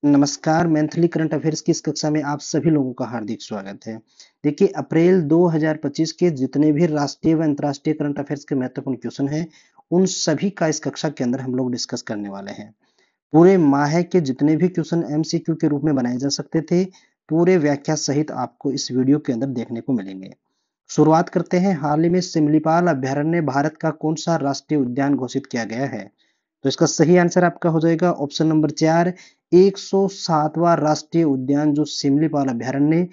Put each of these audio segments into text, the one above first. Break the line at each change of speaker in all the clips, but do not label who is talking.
नमस्कार, Maithili current affairs की इस कक्षा में आप सभी लोगों का हार्दिक स्वागत है। देखिए, अप्रैल 2025 के जितने भी राष्ट्रीय व अंतर्राष्ट्रीय करंट अफेयर्स के महत्वपूर्ण क्वेश्चन हैं, उन सभी का इस कक्षा के अंदर हम लोग डिस्कस करने वाले हैं। पूरे माह के जितने भी क्वेश्चन एमसीक्यू के रूप में बनाए जा सकते थे, पूरे व्याख्या सहित आपको इस वीडियो के अंदर देखने को मिलेंगे। शुरुआत करते हैं। हाल ही में सिमलीपाल अभयारण्य भारत का कौन सा राष्ट्रीय उद्यान घोषित किया गया है? तो इसका सही आंसर आपका हो जाएगा ऑप्शन नंबर 4, 107वां राष्ट्रीय उद्यान जो सिमलीपाल अभयारण्य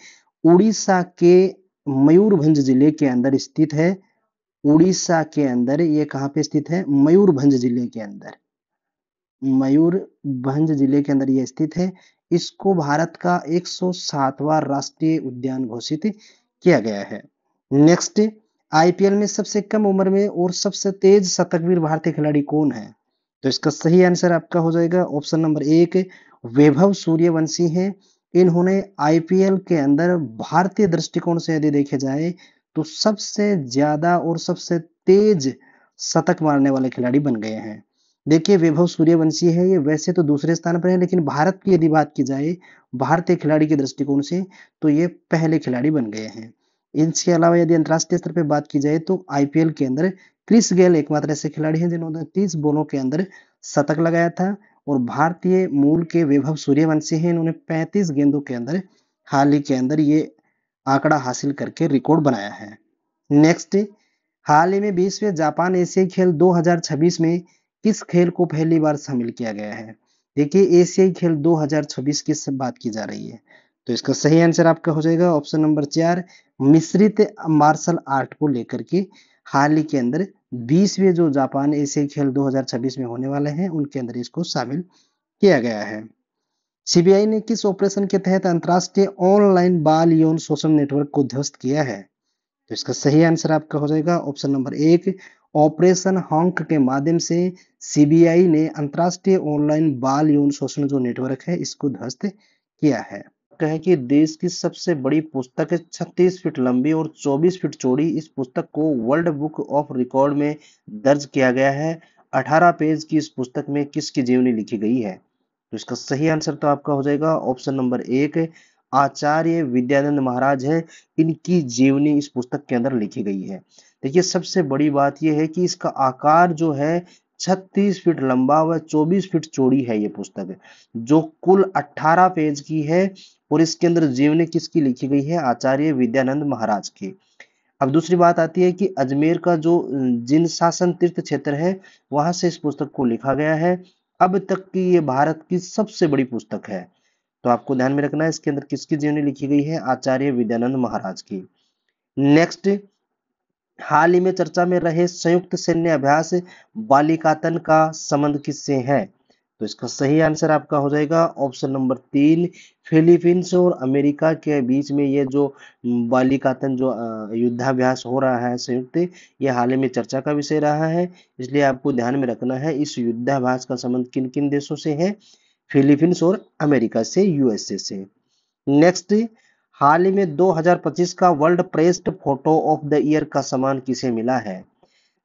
उड़ीसा के मयूरभंज जिले के अंदर स्थित है। उड़ीसा के अंदर ये कहाँ पे स्थित है? मयूरभंज जिले के अंदर। मयूरभंज जिले के अंदर ये स्थित है। इसको भारत का 107वां राष्ट्रीय उद्यान घोषित किया गया है। नेक्स्ट, आईपीएल में सबसे कम उम्र में और सबसे तेज शतकवीर भारतीय खिलाड़ी कौन है? तो इसका सही आंसर आपका हो जाएगा ऑप्शन नंबर 1, वैभव सूर्यवंशी है। इन्होंने आईपीएल के अंदर भारतीय दृष्टिकोण से यदि देखे जाए तो सबसे ज्यादा और सबसे तेज शतक मारने वाले खिलाड़ी बन गए हैं। देखिए, वैभव सूर्यवंशी है, ये वैसे तो दूसरे स्थान पर है, लेकिन भारत की यदि बात की जाए भारतीय खिलाड़ी के दृष्टिकोण से तो ये पहले खिलाड़ी बन गए हैं। इनके अलावा यदि अंतरराष्ट्रीय स्तर पर बात की जाए तो आईपीएल के अंदर क्रिस गेल एकमात्र ऐसे खिलाड़ी हैं जिन्होंने 30 बॉलों के अंदर शतक लगाया था, और भारतीय मूल के वैभव सूर्यवंशी हैं, इन्होंने 35 गेंदों के अंदर हाल ही के अंदर ये आंकड़ा हासिल करके रिकॉर्ड बनाया है। नेक्स्ट, हाल ही में 20वें जापान एशियाई खेल 2026 में किस खेल को पहली बार शामिल किया गया है? देखिए, एशियाई खेल 2026 की बात की जा रही है, तो इसका सही आंसर आपका हो जाएगा ऑप्शन नंबर 4, मिश्रित मार्शल आर्ट को लेकर के हाल ही के अंदर 20वें जो जापान एशियाई खेल 2026 में होने वाले हैं उनके अंदर इसको शामिल किया गया है। सीबीआई ने किस ऑपरेशन के तहत अंतरराष्ट्रीय ऑनलाइन बाल यौन शोषण नेटवर्क को ध्वस्त किया है? तो इसका सही आंसर आपका हो जाएगा ऑप्शन नंबर 1, ऑपरेशन हॉन्क के माध्यम से सीबीआई ने अंतरराष्ट्रीय ऑनलाइन बाल यौन शोषण जो नेटवर्क है इसको ध्वस्त किया है। कहे कि देश की सबसे बड़ी पुस्तक है, 36 फीट लंबी और 24 फीट चौड़ी। इस पुस्तक को वर्ल्ड बुक ऑफ रिकॉर्ड में दर्ज किया गया है। 18 पेज की इस पुस्तक में किसकी जीवनी लिखी गई है? तो इसका सही आंसर तो आपका हो जाएगा ऑप्शन नंबर 1, आचार्य विद्यानंद महाराज है। इनकी जीवनी इस पुस्तक के अंदर लिखी गई है। देखिए, सबसे बड़ी बात यह है कि इसका आकार जो है 36 फीट लंबा व 24 फीट चौड़ी है ये पुस्तक, जो कुल 18 पेज की है, और इसके अंदर जीवनी किसकी लिखी गई है? आचार्य विद्यानंद महाराज की। अब दूसरी बात आती है कि अजमेर का जो जिन शासन तीर्थ क्षेत्र है वहां से इस पुस्तक को लिखा गया है। अब तक की ये भारत की सबसे बड़ी पुस्तक है, तो आपको ध्यान में रखना है इसके अंदर किसकी जीवनी लिखी गई है? आचार्य विद्यानंद महाराज की। नेक्स्ट, हाल ही में चर्चा में रहे संयुक्त सैन्य अभ्यास बालिकातन का संबंध किससे है? तो इसका सही आंसर आपका हो जाएगा ऑप्शन नंबर 3, फिलीपींस और अमेरिका के बीच में ये जो बालिकातन जो युद्धाभ्यास हो रहा है संयुक्त, ये हाल ही में चर्चा का विषय रहा है। इसलिए आपको ध्यान में रखना है इस युद्धाभ्यास का संबंध किन किन देशों से है? फिलीपींस और अमेरिका से, यूएसए से। नेक्स्ट, हाल ही में 2025 का world press photo of the year का सम्मान किसे मिला है?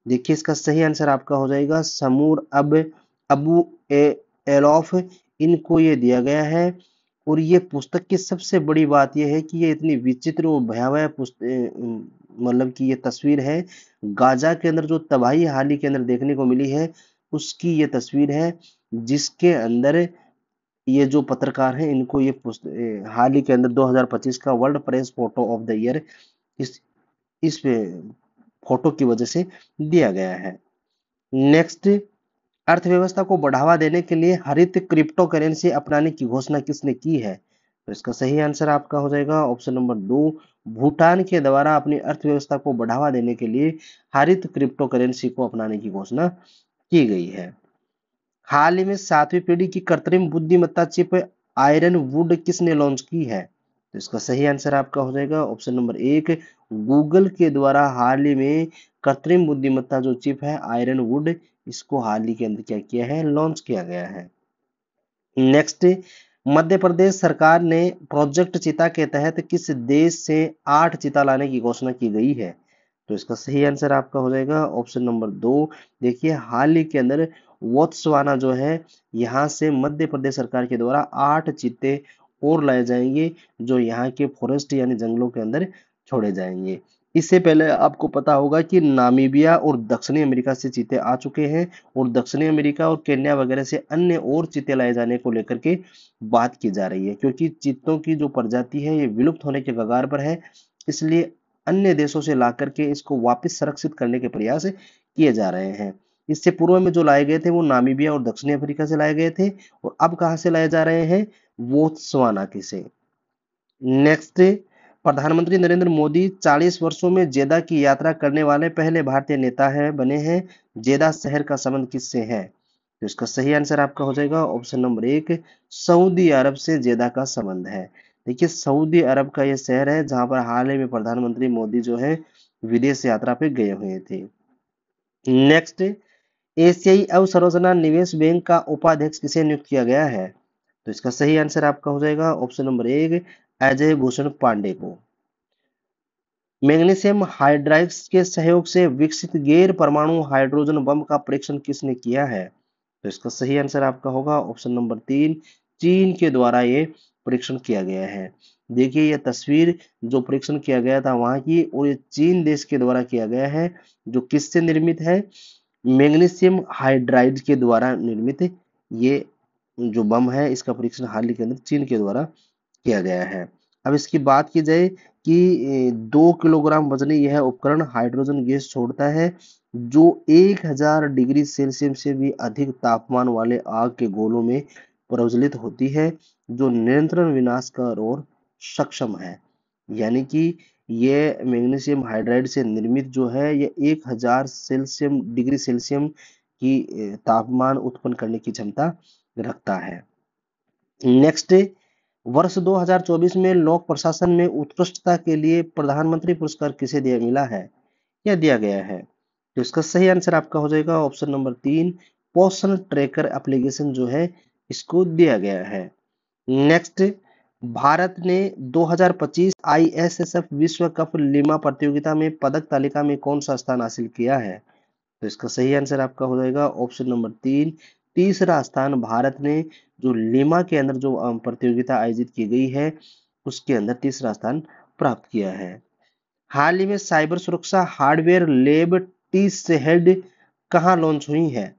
देखिए, इसका सही आंसर आपका हो जाएगा समूर अब अबू एलॉफ, इनको ये दिया गया है। और ये पुस्तक की सबसे बड़ी बात यह है कि ये इतनी विचित्र और भयावह मतलब कि ये तस्वीर है, गाजा के अंदर जो तबाही हाल ही के अंदर देखने को मिली है उसकी ये तस्वीर है, जिसके अंदर ये जो पत्रकार हैं इनको ये हाल ही के अंदर 2025 का world press photo of the year इस फोटो की वजह से दिया गया है। नेक्स्ट, अर्थव्यवस्था को बढ़ावा देने के लिए हरित क्रिप्टो करेंसी अपनाने की घोषणा किसने की है? तो इसका सही आंसर आपका हो जाएगा ऑप्शन नंबर 2, भूटान के द्वारा अपनी अर्थव्यवस्था को बढ़ावा देने के लिए हरित क्रिप्टो करेंसी को अपनाने की घोषणा की गई है। हाल ही में 7वीं पीढ़ी की कृत्रिम बुद्धिमत्ता चिप आयरन वुड किसने लॉन्च की है? तो इसका सही आंसर आपका हो जाएगा ऑप्शन नंबर 1, गूगल के द्वारा हाल ही में कृत्रिम बुद्धिमत्ता जो चिप है आयरन वुड, इसको हाल ही के अंदर क्या किया है? लॉन्च किया गया है। नेक्स्ट, मध्य प्रदेश सरकार ने प्रोजेक्ट चीता के तहत किस देश से 8 चीता लाने की घोषणा की गई है? तो इसका सही आंसर आपका हो जाएगा ऑप्शन नंबर 2। देखिए, हाल ही के अंदर बोत्सवाना जो है, यहाँ से मध्य प्रदेश सरकार के द्वारा 8 चीते और लाए जाएंगे जो यहाँ के फॉरेस्ट यानी जंगलों के अंदर छोड़े जाएंगे। इससे पहले आपको पता होगा कि नामीबिया और दक्षिणी अमेरिका से चीते आ चुके हैं और दक्षिणी अमेरिका और केन्या वगैरह से अन्य और चीते लाए जाने को लेकर के बात की जा रही है, क्योंकि चीतों की जो प्रजाति है ये विलुप्त होने के कगार पर है। इसलिए अन्य देशों से ला करके इसको वापस संरक्षित करने के प्रयास किए जा रहे हैं। इससे पूर्व में जो लाए गए थे वो नामीबिया और दक्षिणी अफ्रीका से लाए गए थे और अब कहां से लाए जा रहे हैं? बोत्सवाना के से। नेक्स्ट, प्रधानमंत्री नरेंद्र मोदी 40 वर्षों में जेदा की यात्रा करने वाले पहले भारतीय नेता बने हैं। जेदा शहर का संबंध किससे है? तो इसका सही आंसर आपका हो जाएगा ऑप्शन नंबर 1, सऊदी अरब से जेदा का संबंध है। देखिए, सऊदी अरब का यह शहर है जहां पर हाल ही में प्रधानमंत्री मोदी जो है विदेश यात्रा पे गए हुए थे। नेक्स्ट, एशियाई अवसंरचना निवेश बैंक का उपाध्यक्ष किसे नियुक्त किया गया है? तो इसका सही आंसर आपका हो जाएगा ऑप्शन नंबर 1, अजय भूषण पांडे को। मैग्नीशियम हाइड्राइड के सहयोग से विकसित गैर परमाणु हाइड्रोजन बम का परीक्षण किसने किया है? तो इसका सही आंसर आपका होगा ऑप्शन नंबर 3, चीन के द्वारा ये परीक्षण किया गया है। देखिए, यह तस्वीर जो परीक्षण किया गया था वहां की, और ये चीन देश के द्वारा किया गया है, जो किससे निर्मित है? मैग्नीशियम हाइड्राइड के द्वारा निर्मित ये जो बम है इसका परीक्षण हाल ही के अंदर चीन के द्वारा किया गया है। अब इसकी बात की जाए कि 2 किलोग्राम वजनी यह उपकरण हाइड्रोजन गैस छोड़ता है जो 1000 डिग्री सेल्सियस से भी अधिक तापमान वाले आग के गोलों में प्रज्वलित होती है, जो निरंतर विनाशकार और सक्षम है। यानी कि ये मैग्नीशियम हाइड्राइड से निर्मित जो है ये 1000 डिग्री सेल्सियम की तापमान उत्पन्न करने की क्षमता रखता है। नेक्स्ट, वर्ष 2024 में लोक प्रशासन में उत्कृष्टता के लिए प्रधानमंत्री पुरस्कार किसे दिया मिला है या दिया गया है? तो इसका सही आंसर आपका हो जाएगा ऑप्शन नंबर 3, पोषण ट्रैकर एप्लीकेशन जो है इसको दिया गया है। नेक्स्ट, भारत ने 2025 आईएसएसएफ विश्व कप लिमा प्रतियोगिता में पदक तालिका में कौन सा स्थान हासिल किया है? तो इसका सही आंसर आपका हो जाएगा ऑप्शन नंबर 3, तीसरा स्थान भारत ने जो लिमा के अंदर जो प्रतियोगिता आयोजित की गई है उसके अंदर तीसरा स्थान प्राप्त किया है। हाल ही में साइबर सुरक्षा हार्डवेयर लैब टी हेड कहाँ लॉन्च हुई है?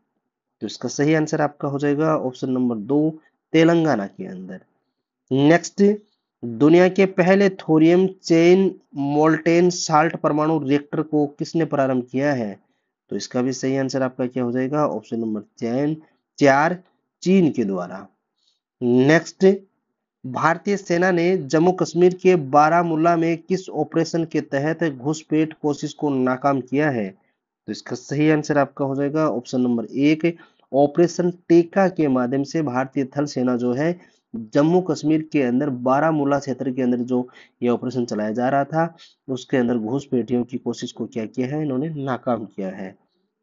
तो इसका सही आंसर आपका हो जाएगा ऑप्शन नंबर 2, तेलंगाना के अंदर। नेक्स्ट, दुनिया के पहले थोरियम चेन मोल्टेन साल्ट परमाणु रिएक्टर को किसने प्रारंभ किया है? तो इसका भी सही आंसर आपका क्या हो जाएगा ऑप्शन नंबर 4, चीन के द्वारा। नेक्स्ट, भारतीय सेना ने जम्मू कश्मीर के बारामूला में किस ऑपरेशन के तहत घुसपैठ कोशिश को नाकाम किया है? तो इसका सही आंसर आपका हो जाएगा ऑप्शन नंबर 1, ऑपरेशन टेका के माध्यम से भारतीय थल सेना जो है जम्मू कश्मीर के अंदर बारामूला क्षेत्र के अंदर जो ये ऑपरेशन चलाया जा रहा था उसके अंदर घुसपैठियों की कोशिश को क्या किया है, इन्होंने नाकाम किया है।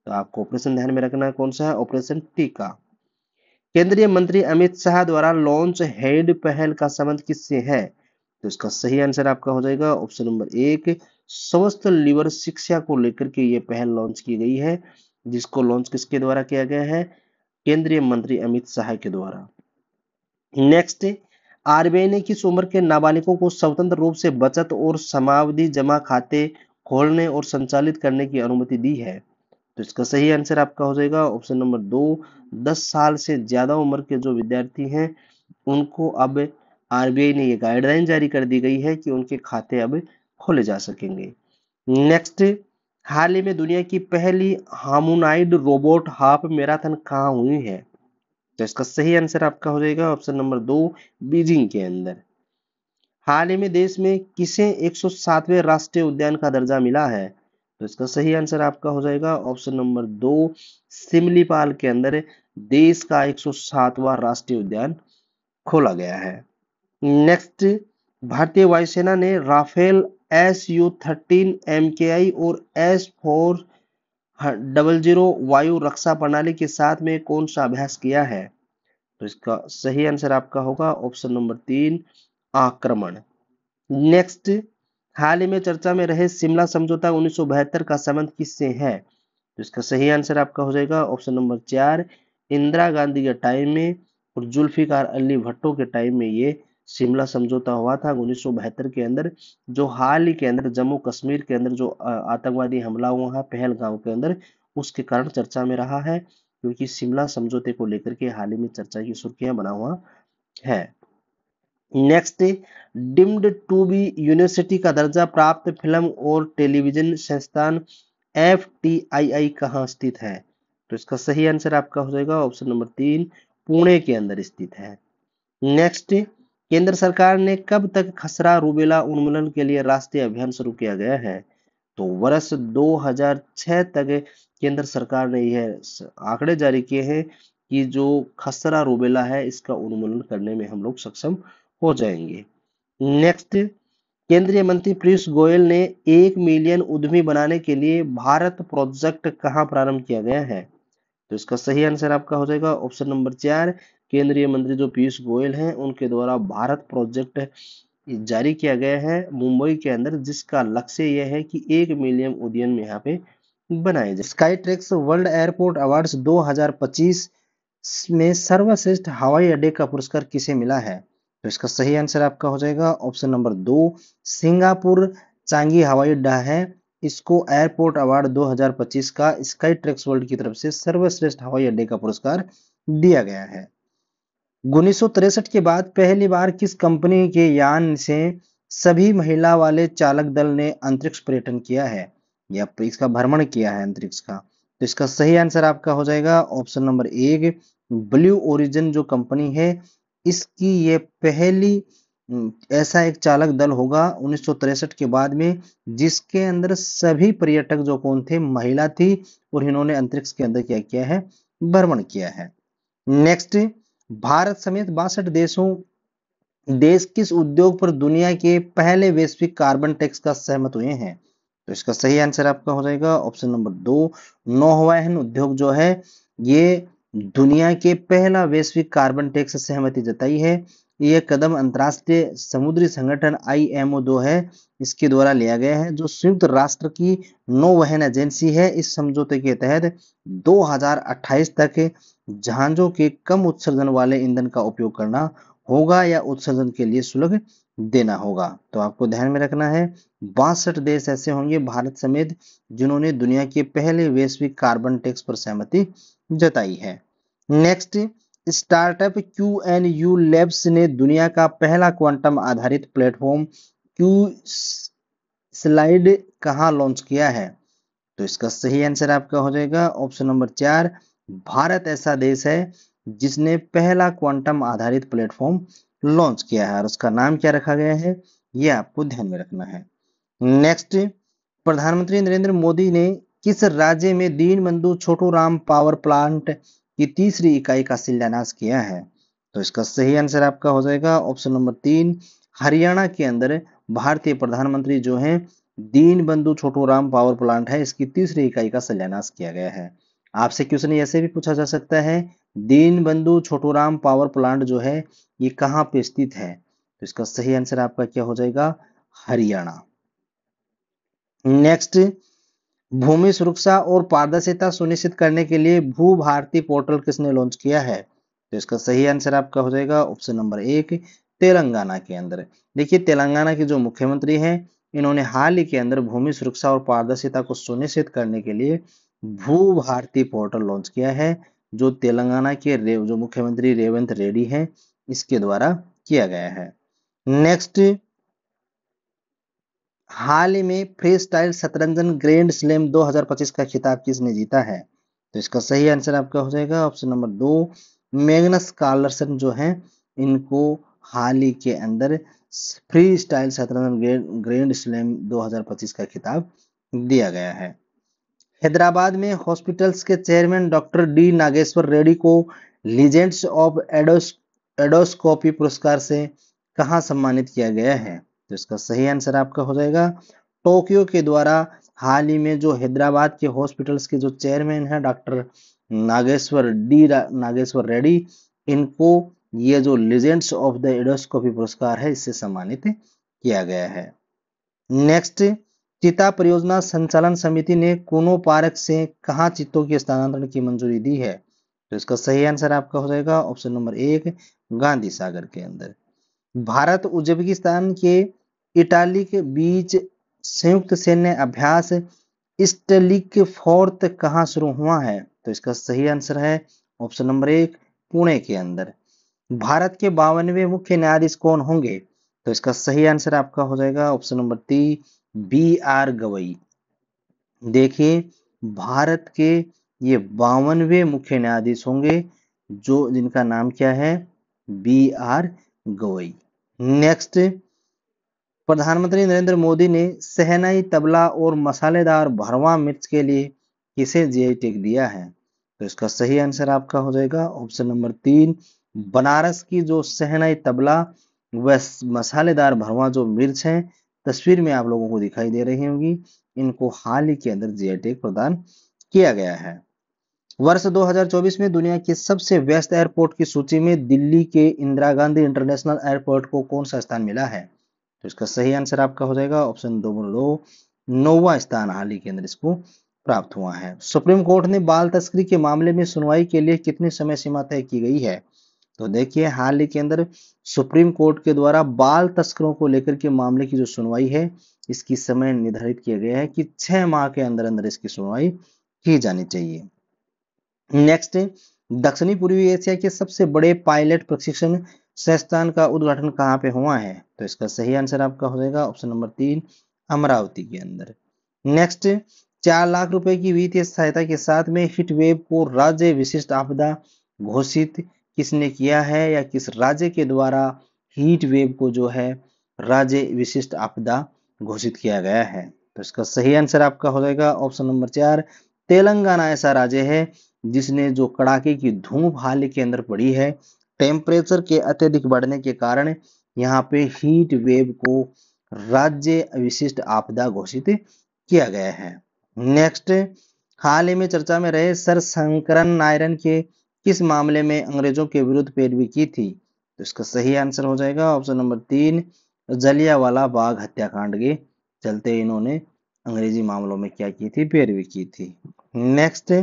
तो आपको ऑपरेशन ध्यान में रखना है कौन सा है, ऑपरेशन टीका। केंद्रीय मंत्री अमित शाह द्वारा लॉन्च हेड पहल का संबंध किससे है? तो इसका सही आंसर आपका हो जाएगा ऑप्शन नंबर 1, स्वस्थ लीवर शिक्षा को लेकर के ये पहल लॉन्च की गई है, जिसको लॉन्च किसके द्वारा किया गया है? केंद्रीय मंत्री अमित शाह के द्वारा। नेक्स्ट, आरबीआई ने किस उम्र के नाबालिगों को स्वतंत्र रूप से बचत और समावधि जमा खाते खोलने और संचालित करने की अनुमति दी है? तो इसका सही आंसर आपका हो जाएगा ऑप्शन नंबर 2, 10 साल से ज्यादा उम्र के जो विद्यार्थी हैं उनको अब आरबीआई ने ये गाइडलाइन जारी कर दी गई है कि उनके खाते अब खोले जा सकेंगे। नेक्स्ट, हाल ही में दुनिया की पहली हार्मोनाइड रोबोट हाफ मैराथन कहाँ हुई है? तो इसका सही आंसर आपका हो जाएगा ऑप्शन नंबर 2, बीजिंग के अंदर। हाल ही में देश में किसे 107वें राष्ट्रीय उद्यान का दर्जा मिला है? तो इसका सही आंसर आपका हो जाएगा ऑप्शन नंबर 2, सिमलीपाल के अंदर देश का 107वां राष्ट्रीय उद्यान खोला गया है। नेक्स्ट, भारतीय वायुसेना ने राफेल SU-13 MKI और S-400 वायु रक्षा प्रणाली के साथ में कौन सा अभ्यास किया है? तो इसका सही आंसर आपका होगा ऑप्शन नंबर 3, आक्रमण। नेक्स्ट, हाल ही में चर्चा में रहे शिमला समझौता 1972 का संबंध किससे है? तो इसका सही आंसर आपका हो जाएगा ऑप्शन नंबर 4, इंदिरा गांधी के टाइम में और जुल्फिकार अली भट्टो के टाइम में ये शिमला समझौता हुआ था 1972 के अंदर। जो हाल ही के अंदर जम्मू कश्मीर के अंदर जो आतंकवादी हमला हुआ है पहलगाम के अंदर, उसके कारण चर्चा में रहा है, क्योंकि शिमला समझौते को लेकर के हाल ही में चर्चा की सुर्खियां बना हुआ है। Next, deemed to be university का दर्जा प्राप्त फिल्म और टेलीविजन संस्थान FTII कहाँ स्थित है? तो इसका सही आंसर आपका हो जाएगा ऑप्शन नंबर 3, पुणे के अंदर स्थित है। नेक्स्ट, केंद्र सरकार ने कब तक खसरा रूबेला उन्मूलन के लिए राष्ट्रीय अभियान शुरू किया गया है? तो वर्ष 2006 तक केंद्र सरकार ने यह आंकड़े जारी किए हैं कि जो खसरा रूबेला है इसका उन्मूलन करने में हम लोग सक्षम हो जाएंगे। नेक्स्ट, केंद्रीय मंत्री पीयूष गोयल ने 1 मिलियन उद्यमी बनाने के लिए भारत प्रोजेक्ट कहाँ प्रारंभ किया गया है? तो इसका सही आंसर आपका हो जाएगा ऑप्शन नंबर 4, केंद्रीय मंत्री जो पीयूष गोयल हैं उनके द्वारा भारत प्रोजेक्ट जारी किया गया है मुंबई के अंदर, जिसका लक्ष्य यह है कि 1 मिलियन उद्यम यहाँ पे बनाए जाए। Sky tracks world airport awards 2025 में सर्वश्रेष्ठ हवाई अड्डे का पुरस्कार किसे मिला है? तो इसका सही आंसर आपका हो जाएगा ऑप्शन नंबर 2, सिंगापुर चांगी हवाई अड्डा है। इसको एयरपोर्ट अवार्ड 2025 का स्काई ट्रैक्स वर्ल्ड की तरफ से सर्वश्रेष्ठ हवाई अड्डे का पुरस्कार दिया गया है। 1963 के बाद पहली बार किस कंपनी के यान से सभी महिला वाले चालक दल ने अंतरिक्ष पर्यटन किया है या इसका भ्रमण किया है अंतरिक्ष का? तो इसका सही आंसर आपका हो जाएगा ऑप्शन नंबर 1, ब्लू ओरिजिन जो कंपनी है इसकी ये पहली ऐसा एक चालक दल होगा 1963 के बाद में जिसके अंदर सभी पर्यटक जो कौन थे, महिला थी, और इन्होंने अंतरिक्ष के अंदर क्या किया है, भ्रमण किया है। नेक्स्ट, भारत समेत 62 देश किस उद्योग पर दुनिया के पहले वैश्विक कार्बन टैक्स का सहमत हुए हैं? तो इसका सही आंसर आपका हो जाएगा ऑप्शन नंबर 2, नौवहन उद्योग जो है ये दुनिया के पहला वैश्विक कार्बन टैक्स से सहमति जताई है। यह कदम अंतरराष्ट्रीय समुद्री संगठन IMO जो है इसके द्वारा लिया गया है, जो संयुक्त राष्ट्र की नौवहन एजेंसी है। इस समझौते के तहत 2028 तक जहाजों के कम उत्सर्जन वाले ईंधन का उपयोग करना होगा या उत्सर्जन के लिए शुल्क देना होगा। तो आपको ध्यान में रखना है 62 देश ऐसे होंगे भारत समेत जिन्होंने दुनिया के पहले वैश्विक कार्बन टैक्स पर सहमति जताई है। नेक्स्ट, स्टार्टअप QNU लैब्स ने दुनिया का पहला क्वांटम आधारित प्लेटफॉर्म क्यू स्लाइड कहाँ लॉन्च किया है? तो इसका सही आंसर आपका हो जाएगा ऑप्शन नंबर 4, भारत ऐसा देश है जिसने पहला क्वांटम आधारित प्लेटफॉर्म लॉन्च किया है और उसका नाम क्या रखा गया है, यह आपको ध्यान में रखना है। नेक्स्ट, प्रधानमंत्री नरेंद्र मोदी ने किस राज्य में दीनबंधु छोटूराम पावर प्लांट की तीसरी इकाई का शिलान्यास किया है? तो इसका सही आंसर आपका हो जाएगा ऑप्शन नंबर 3, हरियाणा के अंदर भारतीय प्रधानमंत्री जो है दीनबंधु छोटूराम पावर प्लांट है इसकी तीसरी इकाई का शिलान्यास किया गया है। आपसे क्वेश्चन ऐसे भी पूछा जा सकता है दीनबंधु छोटूराम पावर प्लांट जो है ये कहाँ पे स्थित है? तो इसका सही आंसर आपका क्या हो जाएगा, हरियाणा। नेक्स्ट, भूमि सुरक्षा और पारदर्शिता सुनिश्चित करने के लिए भू भारती पोर्टल किसने लॉन्च किया है? तो इसका सही आंसर आपका हो जाएगा ऑप्शन नंबर 1, तेलंगाना के अंदर। देखिए तेलंगाना के जो मुख्यमंत्री हैं इन्होंने हाल ही के अंदर भूमि सुरक्षा और पारदर्शिता को सुनिश्चित करने के लिए भू भारती पोर्टल लॉन्च किया है, जो तेलंगाना के जो मुख्यमंत्री रेवंत रेड्डी हैं इसके द्वारा किया गया है। नेक्स्ट, हाल ही में फ्री स्टाइल शतरंज ग्रैंड स्लैम 2025 का खिताब किसने जीता है? तो इसका सही आंसर आपका हो जाएगा ऑप्शन नंबर 2, मैग्नस कार्लसन जो हैं इनको हाल ही के अंदर फ्री स्टाइल शतरंज ग्रैंड स्लैम 2025 का खिताब दिया गया है। हैदराबाद में हॉस्पिटल्स के chairman doctor D Nageshwar Reddy को लीजेंड्स ऑफ एडोस्कोपी पुरस्कार से कहाँ सम्मानित किया गया है? तो इसका सही आंसर आपका हो जाएगा टोक्यो के द्वारा हाल ही में जो हैदराबाद के हॉस्पिटल्स के जो चेयरमैन है डॉक्टर नागेश्वर रेड्डी, इनको ये जो लीजेंड्स ऑफ द एडोस्कोपी पुरस्कार है इससे सम्मानित किया गया है। नेक्स्ट, चिता परियोजना संचालन समिति ने कोनो पार्क से कहाँ चित्तों के स्थानांतरण की मंजूरी दी है? तो इसका सही आंसर आपका हो जाएगा ऑप्शन नंबर 1 गांधी सागर के अंदर। भारत उज्बेकिस्तान के इटाली के बीच संयुक्त सैन्य अभ्यास ईस्टर्लिक फोर्थ कहाँ शुरू हुआ है? तो इसका सही आंसर है ऑप्शन नंबर 1 पुणे के अंदर। भारत के 52वें मुख्य न्यायाधीश कौन होंगे? तो इसका सही आंसर आपका हो जाएगा ऑप्शन नंबर 3 B.R. गवई। देखिए भारत के ये 52वें मुख्य न्यायाधीश होंगे जो जिनका नाम क्या है? B.R. गवई। नेक्स्ट, प्रधानमंत्री नरेंद्र मोदी ने शहनाई तबला और मसालेदार भरवां मिर्च के लिए किसे जीआई टैग दिया है? तो इसका सही आंसर आपका हो जाएगा ऑप्शन नंबर 3 बनारस की जो शहनाई तबला व मसालेदार भरवां जो मिर्च है, तस्वीर में आप लोगों को दिखाई दे रही होंगी, इनको हाल ही के अंदर जीआई टैग प्रदान किया गया है। वर्ष 2024 में दुनिया के सबसे व्यस्त एयरपोर्ट की सूची में दिल्ली के इंदिरा गांधी इंटरनेशनल एयरपोर्ट को कौन सा स्थान मिला है? तो इसका सही आंसर आपका हो जाएगा ऑप्शन नंबर 2 9वां स्थान हाल ही के अंदर इसको प्राप्त हुआ है। सुप्रीम कोर्ट ने बाल तस्करी के मामले में सुनवाई के लिए कितनी समय सीमा तय की गई है? तो देखिए हाल ही के अंदर सुप्रीम कोर्ट के द्वारा बाल तस्करों को लेकर के मामले की जो सुनवाई है, इसकी समय निर्धारित किया गया है कि 6 माह के अंदर अंदर इसकी सुनवाई की जानी चाहिए। नेक्स्ट, दक्षिणी पूर्वी एशिया के सबसे बड़े पायलट प्रशिक्षण संस्थान का उद्घाटन कहाँ पे हुआ है? तो इसका सही आंसर आपका हो जाएगा ऑप्शन नंबर 3 अमरावती के अंदर। नेक्स्ट, 4 लाख रुपए की वित्तीय सहायता के साथ में हीट वेव को राज्य विशिष्ट आपदा घोषित किसने किया है, या किस राज्य के द्वारा हीट वेव को जो है राज्य विशिष्ट आपदा घोषित किया गया है? तो इसका सही आंसर आपका हो जाएगा ऑप्शन नंबर 4 तेलंगाना ऐसा राज्य है जिसने जो कड़ाके की धूप हाल के अंदर पड़ी है, टेम्परेचर के अत्यधिक बढ़ने के कारण यहाँ पे हीट वेव को राज्य विशिष्ट आपदा घोषित किया गया है। नेक्स्ट, हाल ही में चर्चा में रहे सर शंकरन नारायण के किस मामले में अंग्रेजों के विरुद्ध पैरवी की थी? तो इसका सही आंसर हो जाएगा ऑप्शन नंबर 3 जलियांवाला बाग हत्याकांड के चलते इन्होंने अंग्रेजी मामलों में क्या की थी? पैरवी की थी। नेक्स्ट,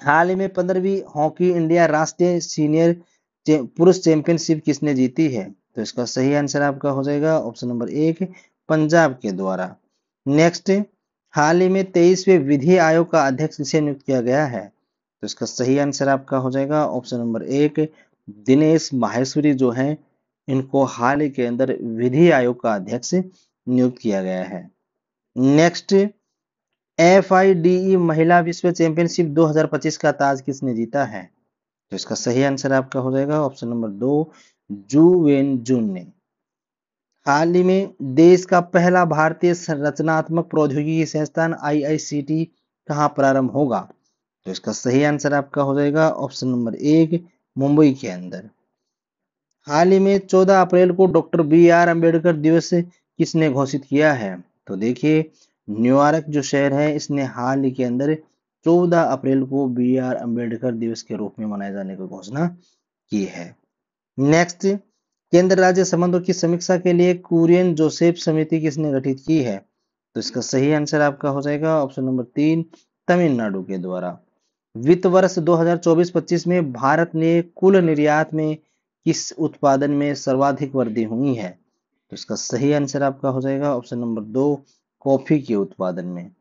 हाल ही में 15वीं हॉकी इंडिया राष्ट्रीय सीनियर पुरुष चैंपियनशिप किसने जीती है? तो इसका सही आंसर आपका हो जाएगा ऑप्शन नंबर 1 पंजाब के द्वारा। नेक्स्ट, हाल ही में 23वें विधि आयोग का अध्यक्ष किसे नियुक्त किया गया है? तो इसका सही आंसर आपका हो जाएगा ऑप्शन नंबर 1 दिनेश माहेश्वरी जो है, इनको हाल ही के अंदर विधि आयोग का अध्यक्ष नियुक्त किया गया है। नेक्स्ट, FIDE महिला विश्व चैंपियनशिप 2025 का ताज किसने जीता है? तो इसका सही आंसर आपका हो जाएगा ऑप्शन नंबर 2 जू वेन जून ने। हाल ही में देश का पहला भारतीय रचनात्मक प्रौद्योगिकी संस्थान IICT कहाँ प्रारंभ होगा? तो इसका सही आंसर आपका हो जाएगा ऑप्शन नंबर 1 मुंबई के अंदर। हाल ही में 14 अप्रैल को डॉक्टर BR अम्बेडकर दिवस किसने घोषित किया है? तो देखिए न्यूयॉर्क जो शहर है, इसने हाल ही के अंदर 14 अप्रैल को BR अम्बेडकर दिवस के रूप में मनाए जाने की घोषणा की है। नेक्स्ट, केंद्र राज्य संबंधों की समीक्षा के लिए कुरियन जोसेफ समिति किसने गठित की है? तो इसका सही आंसर आपका हो जाएगा ऑप्शन नंबर 3 तमिलनाडु के द्वारा। वित्त वर्ष 2024-25 में भारत ने कुल निर्यात में किस उत्पादन में सर्वाधिक वृद्धि हुई है? तो इसका सही आंसर आपका हो जाएगा ऑप्शन नंबर 2 कॉफी के उत्पादन में।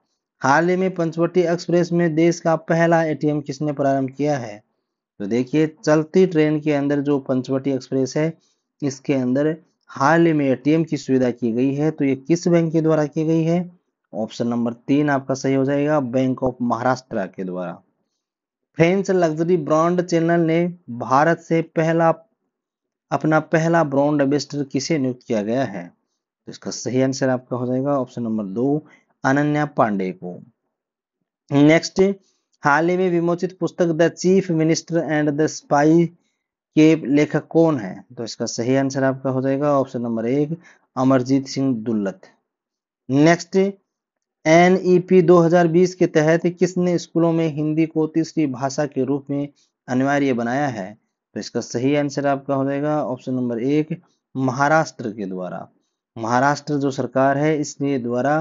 हाल ही में पंचवटी एक्सप्रेस में देश का पहला ATM किसने प्रारंभ किया है? तो देखिए चलती ट्रेन के अंदर जो पंचवटी एक्सप्रेस है, इसके अंदर हाल ही में ATM की सुविधा की गई है, तो ये किस बैंक के द्वारा की गई है? ऑप्शन नंबर 3 आपका सही हो जाएगा बैंक ऑफ महाराष्ट्र के द्वारा। फ्रेंच लग्जरी ब्रांड चैनल ने भारत से अपना पहला ब्रांड एम्बेसडर किसे नियुक्त किया गया है? तो इसका सही आंसर आपका हो जाएगा ऑप्शन नंबर 2 अनन्या पांडे को। नेक्स्ट, हाल ही में विमोचित पुस्तक the chief minister and the spy के लेखक कौन है? तो इसका सही आंसर आपका हो जाएगा option number 1 Amarjeet Singh Dullat. Next, NEP 2020 के तहत किसने स्कूलों में हिंदी को तीसरी भाषा के रूप में अनिवार्य बनाया है? तो इसका सही आंसर आपका हो जाएगा ऑप्शन नंबर 1 महाराष्ट्र के द्वारा। महाराष्ट्र जो सरकार है, इसके द्वारा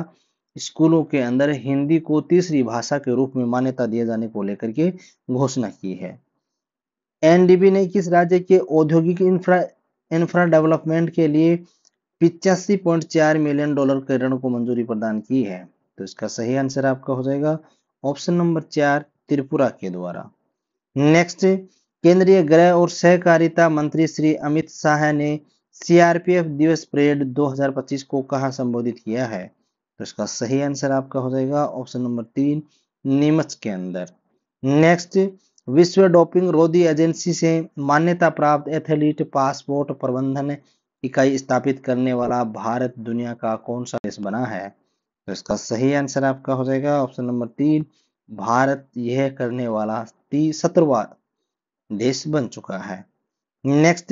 स्कूलों के अंदर हिंदी को तीसरी भाषा के रूप में मान्यता दिए जाने को लेकर के घोषणा की है। एनडीबी ने किस राज्य के औद्योगिक इंफ्रा डेवलपमेंट के लिए 85.4 मिलियन डॉलर के ऋण को मंजूरी प्रदान की है? तो इसका सही आंसर आपका हो जाएगा ऑप्शन नंबर 4, त्रिपुरा के द्वारा। नेक्स्ट, केंद्रीय गृह और सहकारिता मंत्री श्री अमित शाह ने सीआरपीएफ दिवस परेड 2025 को कहां संबोधित किया है? तो इसका सही आंसर आपका हो जाएगा ऑप्शन नंबर 3, नीमच के अंदर। नेक्स्ट, विश्व डोपिंग रोधी एजेंसी से मान्यता प्राप्त एथलीट पासपोर्ट प्रबंधन इकाई स्थापित करने वाला भारत दुनिया का कौन सा देश बना है? तो इसका सही आंसर आपका हो जाएगा ऑप्शन नंबर 3, भारत यह करने वाला 17वां देश बन चुका है। नेक्स्ट,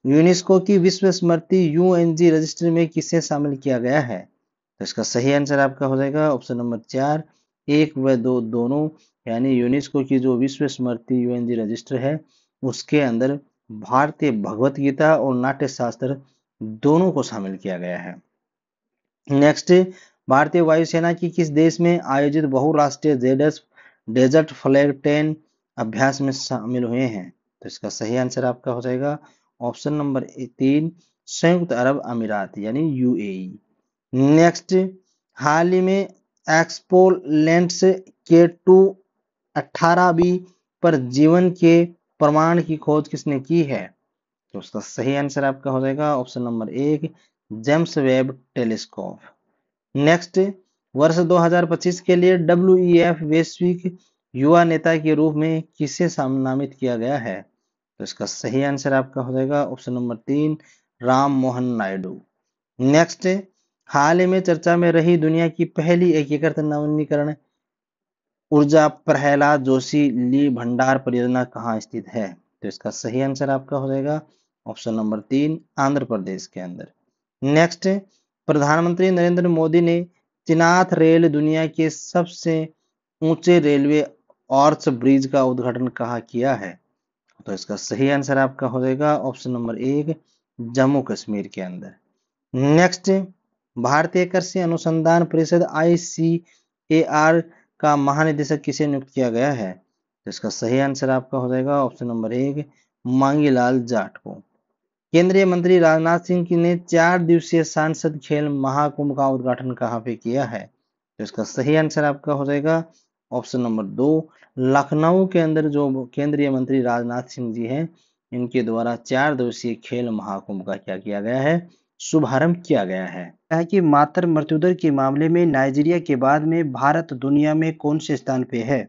यूनेस्को की विश्व स्मृति यूएनजी रजिस्टर में किसे शामिल किया गया है? तो इसका सही आंसर आपका हो जाएगा ऑप्शन नंबर 4, 1 व 2 दोनों, यानी यूनेस्को की जो विश्व स्मृति यूएनजी रजिस्टर है उसके अंदर भारतीय भगवत गीता और नाट्य शास्त्र दोनों को शामिल किया गया है। नेक्स्ट, भारतीय वायुसेना की किस देश में आयोजित बहुराष्ट्रीय डेजर्ट फ्लैग टेन अभ्यास में शामिल हुए हैं? तो इसका सही आंसर आपका हो जाएगा ऑप्शन नंबर 3, संयुक्त अरब अमीरात यानी यूएई। नेक्स्ट, हाल ही में एक्सपो लेंस के 218B पर जीवन के प्रमाण की खोज किसने की है? तो उसका सही आंसर आपका हो जाएगा option number 1, James Webb telescope. Next, वर्ष 2025 के लिए WEF वैश्विक युवा नेता के रूप में किसे नामित किया गया है? तो इसका सही आंसर आपका हो जाएगा option number 3, Ram Mohan Naidu. Next, हाल ही में चर्चा में रही दुनिया की पहली एकीकृत नवीनीकरण ऊर्जा प्रहलाद जोशी ली भंडार परियोजना कहाँ स्थित है? तो इसका सही आंसर आपका हो जाएगा ऑप्शन नंबर 3, आंध्र प्रदेश के अंदर। नेक्स्ट, प्रधानमंत्री नरेंद्र मोदी ने चिनाथ रेल दुनिया के सबसे ऊंचे रेलवे आर्च ब्रिज का उद्घाटन कहाँ किया है? तो इसका सही आंसर आपका हो जाएगा ऑप्शन नंबर 1, जम्मू कश्मीर के अंदर। नेक्स्ट, भारतीय कृषि अनुसंधान परिषद ICAR का महानिदेशक किसे नियुक्त किया गया है? तो इसका सही आंसर आपका हो जाएगा ऑप्शन नंबर 1, मांगीलाल जाट को। केंद्रीय मंत्री राजनाथ सिंह ने 4 दिवसीय सांसद खेल महाकुंभ का उद्घाटन कहाँ पे किया है? तो इसका सही आंसर आपका हो जाएगा ऑप्शन नंबर 2, लखनऊ के अंदर जो केंद्रीय मंत्री राजनाथ सिंह जी हैं इनके द्वारा 4 दिवसीय खेल महाकुंभ का क्या किया गया है? शुभारंभ किया गया है कि मातृ मृत्युदर के मामले में नाइजीरिया के बाद में भारत दुनिया में कौन से स्थान पे है?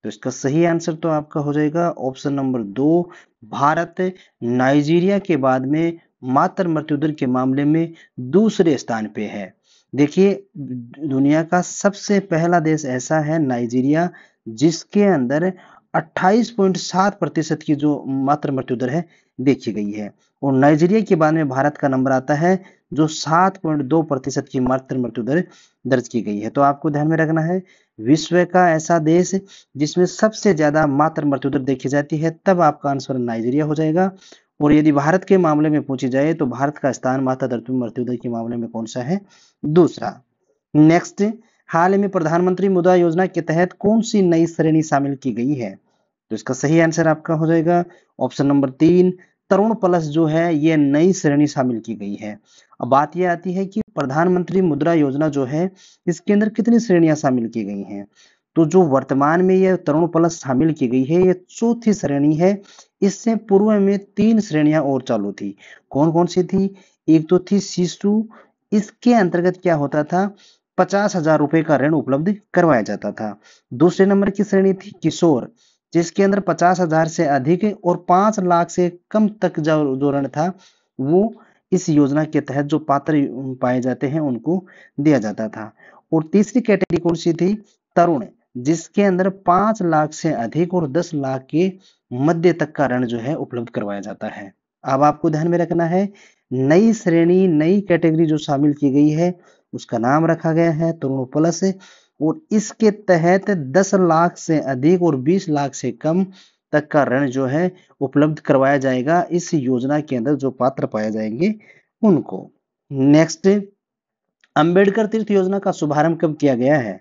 तो इसका सही आंसर तो आपका हो जाएगा ऑप्शन नंबर 2, भारत नाइजीरिया के बाद में मातृ मृत्युदर के मामले में दूसरे स्थान पे है। देखिए, दुनिया का सबसे पहला देश ऐसा है नाइजीरिया जिसके अंदर 28.7% की जो मातृ मृत्यु दर है देखी गई है, और नाइजीरिया के बाद में भारत का नंबर आता है जो 7.2% की मातृ मृत्यु दर दर्ज की गई है। तो आपको ध्यान में रखना है, विश्व का ऐसा देश जिसमें सबसे ज्यादा मातृ मृत्यु दर देखी जाती है, तब आपका आंसर नाइजीरिया हो जाएगा। और यदि भारत के मामले में पूछी जाए तो भारत का स्थान मातृ मृत्यु दर के मामले में कौन सा है? दूसरा। नेक्स्ट, हाल में प्रधानमंत्री मुद्रा योजना के तहत कौन सी नई श्रेणी शामिल की गई है? तो इसका सही आंसर आपका हो जाएगा ऑप्शन नंबर 3, तरुण प्लस जो है ये नई श्रेणी शामिल की गई है। अब बात यह आती है कि प्रधानमंत्री मुद्रा योजना जो है इसके अंदर कितनी श्रेणियां शामिल की गई हैं? तो जो वर्तमान में यह तरुण प्लस शामिल की गई है ये चौथी श्रेणी है। इससे पूर्व में 3 श्रेणियां और चालू थी। कौन कौन सी थी? एक तो थी शिशु, इसके अंतर्गत क्या होता था, 50,000 रुपए का ऋण उपलब्ध करवाया जाता था। दूसरे नंबर की श्रेणी थी किशोर, जिसके अंदर 50,000 से अधिक और 5 लाख से कम तक जो ऋण था वो इस योजना के तहत जो पात्र पाए जाते हैं उनको दिया जाता था। और तीसरी कैटेगरी कौन सी थी? तरुण, जिसके अंदर 5 लाख से अधिक और 10 लाख के मध्य तक का ऋण जो है उपलब्ध करवाया जाता है। अब आपको ध्यान में रखना है, नई श्रेणी नई कैटेगरी जो शामिल की गई है उसका नाम रखा गया है तरुण प्लस, और इसके तहत 10 लाख से अधिक और 20 लाख से कम तक का ऋण जो है उपलब्ध करवाया जाएगा इस योजना के अंदर जो पात्र पाए जाएंगे उनको। नेक्स्ट, अंबेडकर तीर्थ योजना का शुभारंभ कब किया गया है?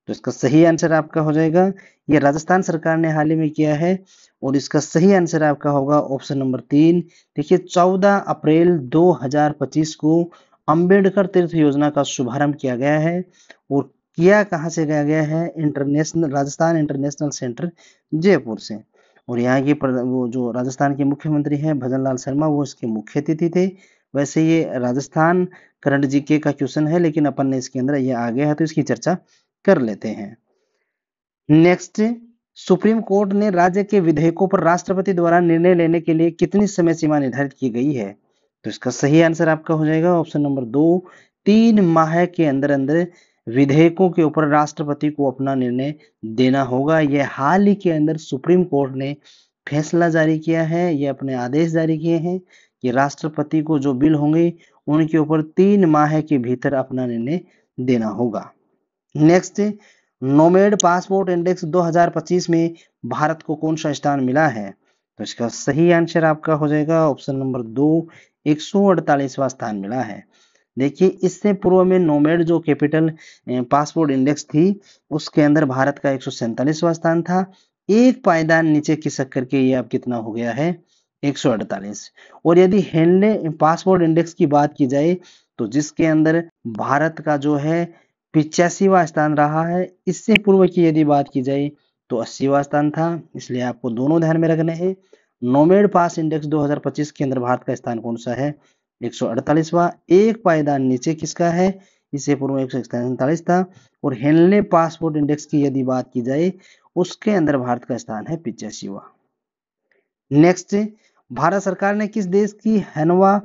तो इसका सही आंसर आपका हो जाएगा, ये राजस्थान सरकार ने हाल ही में किया है। और इसका सही आंसर आपका होगा ऑप्शन नंबर 3। देखिए 14 अप्रैल 2025 को अंबेडकर तीर्थ योजना का शुभारंभ किया गया है। और किया कहाँ से गया है? International Rajasthan international centre Jaipur से। और यहाँ के वो जो राजस्थान के मुख्यमंत्री हैं भजन लाल शर्मा, वो इसके मुख्य अतिथि थे। वैसे ये राजस्थान करंट जीके का क्वेश्चन है, लेकिन अपन ने इसके अंदर ये आ गया है तो इसकी चर्चा कर लेते हैं। नेक्स्ट, सुप्रीम कोर्ट ने राज्य के विधेयकों पर राष्ट्रपति द्वारा निर्णय लेने के लिए कितनी समय सीमा निर्धारित की गई है? तो इसका सही आंसर आपका हो जाएगा ऑप्शन नंबर 2। 3 माह के अंदर अंदर विधेयकों के ऊपर राष्ट्रपति को अपना निर्णय देना होगा। यह हाल ही के अंदर सुप्रीम कोर्ट ने फैसला जारी किया है, ये अपने आदेश जारी किए हैं कि राष्ट्रपति को जो बिल होंगे उनके ऊपर 3 माह के भीतर अपना निर्णय देना होगा। नेक्स्ट, नोमेड पासपोर्ट इंडेक्स 2025 में भारत को कौन सा स्थान मिला है? तो इसका सही आंसर आपका हो जाएगा ऑप्शन नंबर 2। 148वां स्थान मिला है। देखिए इससे पूर्व में नोमेड जो कैपिटल पासपोर्ट इंडेक्स थी, उसके अंदर भारत का 147वां स्थान था। एक पायदान नीचे खिसक करके ये अब कितना हो गया है? 148। और यदि हेनले पासपोर्ट इंडेक्स की बात की जाए तो जिसके अंदर भारत का जो है 85वां स्थान रहा है। इससे पूर्व की यदि बात की जाए तो 80वां स्थान था। इसलिए आपको दोनों ध्यान में रखने हैं। नोमेड पास इंडेक्स 2025 के अंदर भारत का स्थान कौन सा है? 148वां। एक पायदान नीचे किसका है? इससे पूर्व 147 था। और हेनले पासपोर्ट इंडेक्स की यदि बात की जाए उसके अंदर भारत का स्थान है 85वां। नेक्स्ट, भारत सरकार ने किस देश की हनवा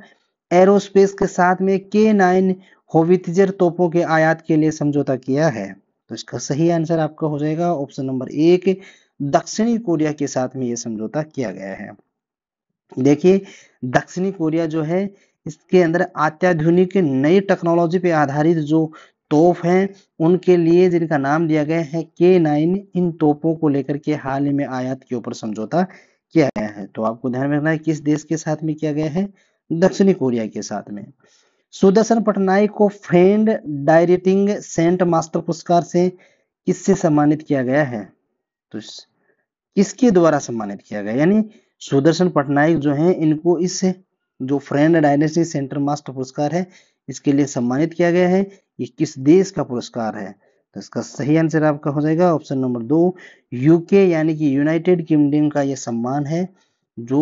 एरोस्पेस के साथ में K9 होवित्जर तोपों के आयात के लिए समझौता किया है? तो इसका सही आंसर आपका हो जाएगा ऑप्शन नंबर 1। दक्षिणी कोरिया के साथ में यह समझौता किया गया है। देखिए दक्षिणी कोरिया जो है इसके अंदर अत्याधुनिक नई टेक्नोलॉजी पे आधारित जो तोप हैं उनके लिए जिनका नाम दिया गया है K9, इन तोपों को लेकर के हाल ही में आयात के ऊपर समझौता किया गया है। तो आपको ध्यान में रखना है किस देश के साथ में किया गया है? दक्षिणी कोरिया के साथ में। सुदर्शन पटनायक को फ्रेंड डायरेक्टिंग सेंट मास्टर पुरस्कार से किससे सम्मानित किया गया है? तो किसके द्वारा सम्मानित किया गया? यानी सुदर्शन पटनायक जो हैं इनको इस जो फ्रेंड डायनेस्टी सेंटर मास्टर पुरस्कार है इसके लिए सम्मानित किया गया है। ये किस देश का पुरस्कार है? तो इसका सही आंसर आपका हो जाएगा ऑप्शन नंबर 2। यूके यानी कि यूनाइटेड किंगडम का यह सम्मान है जो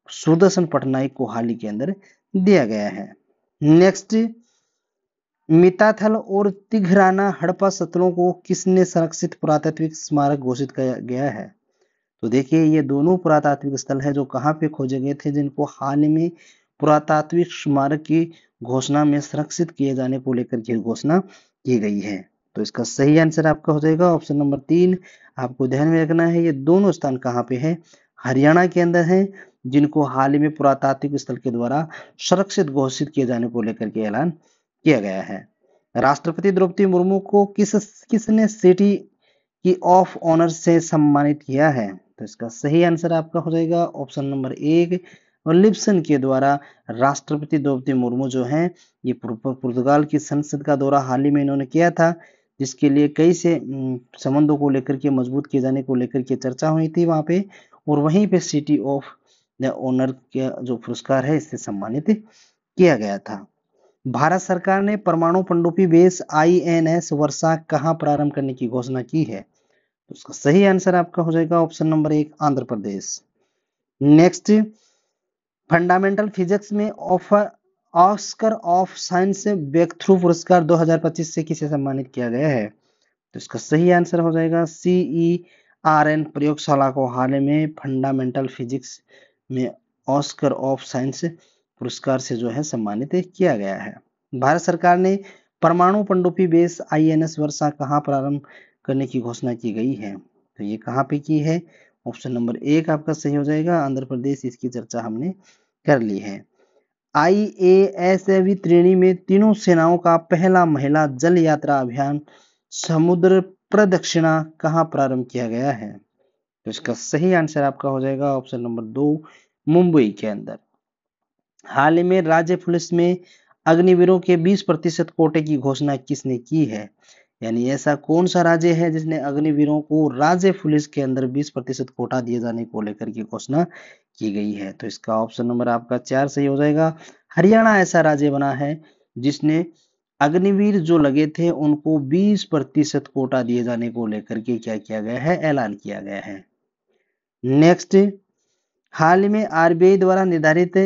सुदर्शन पटनायक को हाल ही के अंदर दिया गया है। नेक्स्ट, मिताथल और तिघराना हड़प्पा स्थलों को किसने संरक्षित पुरातात्विक स्मारक घोषित किया गया है? तो देखिए ये दोनों पुरातात्विक स्थल है जो कहाँ पे खोजे गए थे, जिनको हाल ही में पुरातात्विक स्मारक की घोषणा में संरक्षित किए जाने को लेकर के घोषणा की गई है। तो इसका सही आंसर आपका हो जाएगा ऑप्शन नंबर 3। आपको ध्यान में रखना है ये दोनों स्थान कहाँ पे है? हरियाणा के अंदर है, जिनको हाल ही में पुरातात्विक स्थल के द्वारा सुरक्षित घोषित किए जाने को लेकर के ऐलान किया गया है। राष्ट्रपति द्रौपदी मुर्मू को किसने सिटी की ऑफ ऑनर से सम्मानित किया है? तो इसका सही आंसर आपका हो जाएगा ऑप्शन नंबर 1। लिप्सन के द्वारा राष्ट्रपति द्रौपदी मुर्मू जो हैं ये पुर्तगाल की संसद का दौरा हाल ही में इन्होंने किया था, जिसके लिए कई से संबंधों को लेकर के मजबूत किए जाने को लेकर के चर्चा हुई थी वहां पे। और वहीं पे सिटी ऑफ द ऑनर का जो पुरस्कार है इससे सम्मानित किया गया था। भारत सरकार ने परमाणु पनडुब्बी बेस INS वर्षा कहाँ प्रारंभ करने की घोषणा की है? तो उसका सही आंसर आपका हो जाएगा option number 1 Andhra Pradesh. Next, fundamental physics में ऑस्कर ऑफ साइंस ब्रेकथ्रू पुरस्कार 2025 से किसे सम्मानित किया गया है? तो इसका सही आंसर हो जाएगा CERN प्रयोगशाला को हाल ही में फंडामेंटल फिजिक्स में ऑस्कर ऑफ साइंस पुरस्कार से जो है सम्मानित किया गया है। भारत सरकार ने परमाणु पनडुब्बी बेस INS वर्षा कहाँ प्रारंभ करने की घोषणा की गई है? तो ये कहाँ पे की है? ऑप्शन नंबर 1 आपका सही हो जाएगा आंध्र प्रदेश। इसकी चर्चा हमने कर ली है। IASAV त्रिणी में तीनों सेनाओं का पहला महिला जल यात्रा अभियान समुद्र प्रदक्षिणा कहाँ प्रारंभ किया गया है? तो इसका सही आंसर आपका हो जाएगा ऑप्शन नंबर 2 मुंबई के अंदर। हाल ही में राज्य पुलिस में अग्निवीरों के 20% कोटे की घोषणा किसने की है? यानी ऐसा कौन सा राज्य है जिसने अग्निवीरों को राज्य पुलिस के अंदर 20% कोटा दिए जाने को लेकर की घोषणा की गई है? तो इसका ऑप्शन नंबर आपका 4 सही हो जाएगा। हरियाणा ऐसा राज्य बना है जिसने अग्निवीर जो लगे थे उनको 20% कोटा दिए जाने को लेकर के क्या किया गया है? ऐलान किया गया है। नेक्स्ट, हाल ही में आरबीआई द्वारा निर्धारित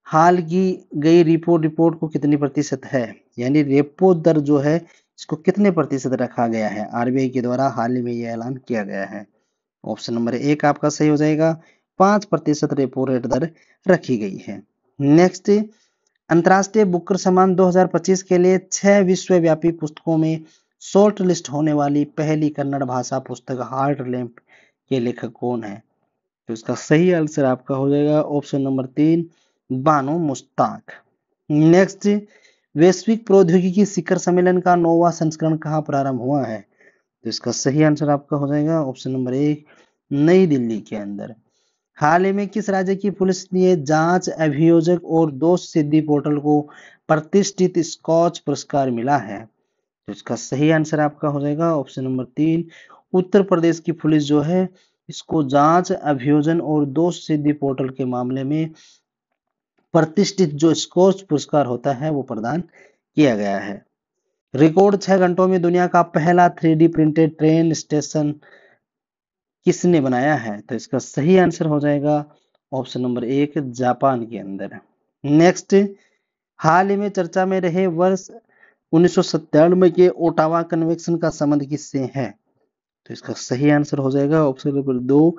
हाल की गई रिपोर्ट को कितनी प्रतिशत है? यानी रेपो दर जो है इसको कितने प्रतिशत रखा गया है? आरबीआई के द्वारा हाल ही में ये ऐलान किया गया है। ऑप्शन नंबर 1 आपका सही हो जाएगा। 5% रेपो रेट दर रखी गई है। नेक्स्ट, अंतर्राष्ट्रीय बुकर सम्मान 2025 के लिए 6 विश्वव्यापी पुस्तकों में शॉर्ट लिस्ट होने वाली पहली कन्नड़ भाषा पुस्तक हार्ट लैम्प के लेखक कौन है? तो इसका सही आंसर आपका हो जाएगा option number 3, Bano Mushtaq. Next, वैश्विक प्रौद्योगिकी शिखर सम्मेलन का 9वां संस्करण कहाँ प्रारंभ हुआ है? तो इसका सही आंसर आपका हो जाएगा ऑप्शन नंबर 1, नई दिल्ली के अंदर। हाल ही में किस राज्य की पुलिस ने जांच अभियोजक और दोष सिद्धि पोर्टल को प्रतिष्ठित स्कॉच पुरस्कार मिला है? तो इसका सही आंसर आपका हो जाएगा ऑप्शन नंबर 3, उत्तर प्रदेश की पुलिस जो है इसको जांच अभियोजन और दोष सिद्धि पोर्टल के मामले में प्रतिष्ठित जो स्कॉच पुरस्कार होता है वो प्रदान किया गया है। रिकॉर्ड 6 घंटों में दुनिया का पहला 3D प्रिंटेड ट्रेन स्टेशन किसने बनाया है? तो इसका सही आंसर हो जाएगा ऑप्शन नंबर 1, जापान के अंदर। नेक्स्ट, हाल ही में चर्चा में रहे वर्ष 1997 के ओटावा कन्वेंशन का संबंध किससे है? तो इसका सही आंसर हो जाएगा option number 2,